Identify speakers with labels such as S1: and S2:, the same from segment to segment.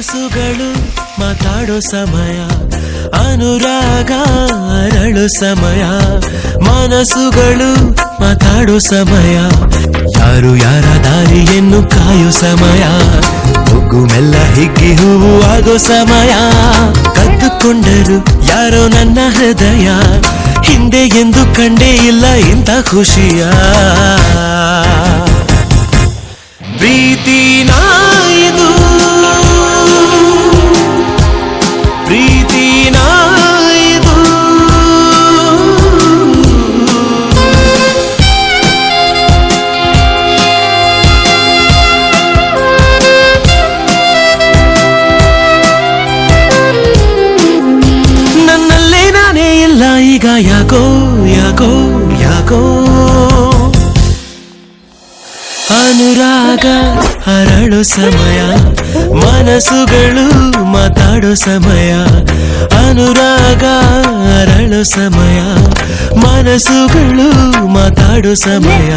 S1: ಮನಸ್ಸುಗಳು ಮಾತಾಡೋ ಸಮಯ, ಅನುರಾಗ ಅರಳೋ ಸಮಯ. ಮನಸ್ಸುಗಳು ಮಾತಾಡೋ ಸಮಯ, ಯಾರು ಯಾರ ದಾರಿಯನ್ನು ಕಾಯೋ ಸಮಯ. ಮೊಗ್ಗು ಮೆಲ್ಲ ಹಿಗ್ಗಿ ಹೂವು ಆಗೋ ಸಮಯ. ಕದ್ದುಕೊಂಡರು ಯಾರೋ ನನ್ನ ಹೃದಯ, ಹಿಂದೆ ಎಂದು ಕಂಡೇ ಇಲ್ಲ ಇಂಥ ಖುಷಿಯ. ಪ್ರೀತಿನ ಇದು, ಪ್ರೀತಿನ ಇದು. ನನ್ನಲ್ಲೇ ನಾನೇ ಇಲ್ಲ ಈಗ, ಯಾಕೋ ಯಾಕೋ ಯಾಕೋ. ಅನುರಾಗ ಅರಳೋ ಸಮಯ, ಮನಸ್ಸುಗಳು ಮಾತಾಡೋ ಸಮಯ. ಅನುರಾಗ ಅರಳೋ ಸಮಯ, ಮನಸ್ಸುಗಳು ಮಾತಾಡೋ ಸಮಯ.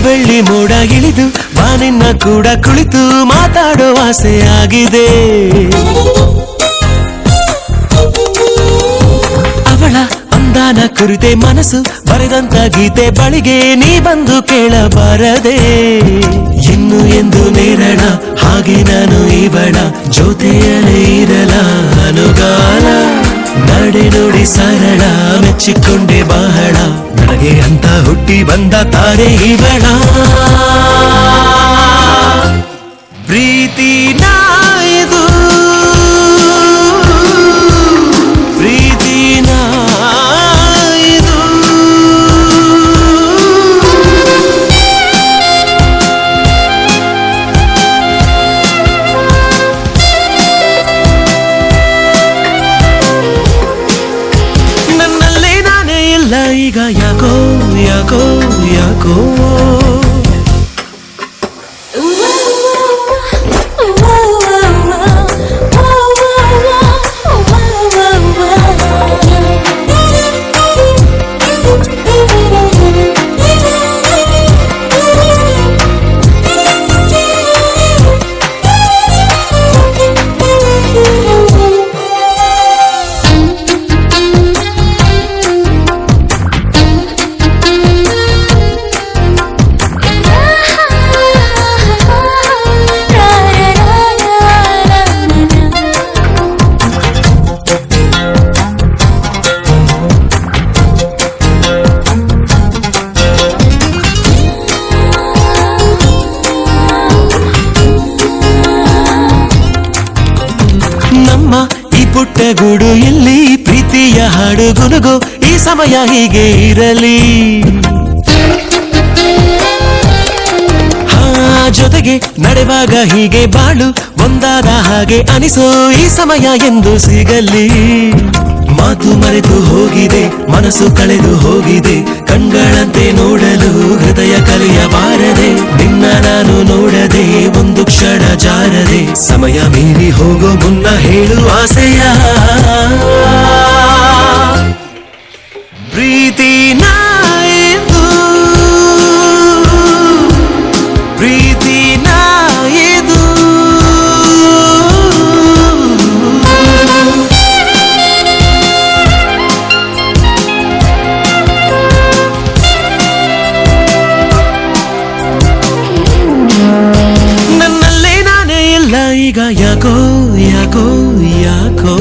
S1: ಬೆಳ್ಳಿ ಮೋಡ ಇಳಿದು ಬಾನಿನ್ನ ಕೂಡ ಕುಳಿತು ಮಾತಾಡೋ ಆಸೆ ಆಗಿದೆ. ಅವಳ ಅಂದಾನ ಕುರಿತೆ ಮನಸ್ಸು ಬರೆದಂತ ಗೀತೆ ಬಳಿಗೆ ನೀ ಬಂದು ಕೇಳಬಾರದೆ. ಇನ್ನು ಎಂದು ನೇರಳ ಹಾಗೆ ನಾನು ಇವಳ ಜೊತೆಯಲೇ ಇರಲ ಅನುಗಾಲ. ನಡೆ ನುಡಿ ಸರಳ ಮೆಚ್ಚಿಕೊಂಡೆ ಬಹಳ, ನನಗೆ ಅಂತ ಹುಟ್ಟಿ ಬಂದ ತಾರೆ ಇವಳ. ಪ್ರೀತಿನ ಇದು, ಪ್ರೀತಿನ ಇದು. ನನ್ನಲ್ಲೇ ನಾನೇ ಇಲ್ಲ ಈಗ, ಯಾಕೋ ಯಾಕೋ ಯಾಕೋ. ಈ ಪುಟ್ಟ ಗೂಡು ಇಲ್ಲಿ ಪ್ರೀತಿಯ ಹಾಡು ಗುನುಗು, ಈ ಸಮಯ ಹೀಗೆ ಇರಲಿ. ಜೊತೆಗೆ ನಡೆವಾಗ ಹೀಗೆ ಬಾಳು ಒಂದಾದ ಹಾಗೆ ಅನಿಸೋ ಈ ಸಮಯ ಎಂದು ಸಿಗಲಿ. ಮಾತು ಮರೆತು ಹೋಗಿದೆ, ಮನಸ್ಸು ಕಳೆದು ಹೋಗಿದೆ, ಕಣ್ಗಳಂತೆ ನೋಡಲು ಹೃದಯ ಕಲಿಯಬಾರದೆ. ನಿನ್ನ ನಾನು ನೋಡದೆ ಒಂದು ಕ್ಷಣ ಜಾರದೆ, ಸಮಯ ಮೀರಿ ಹೋಗೋ ಮುನ್ನ ಹೇಳು ಆಸೆಯ. ಪ್ರೀತಿನ ಇದು, ಪ್ರೀತಿನ ಇದು. ನನ್ನಲ್ಲೇ ನಾನೇ ಇಲ್ಲ ಈಗ, ಯಾಕೋ ಯಾಕೋ ಯಾಕೋ.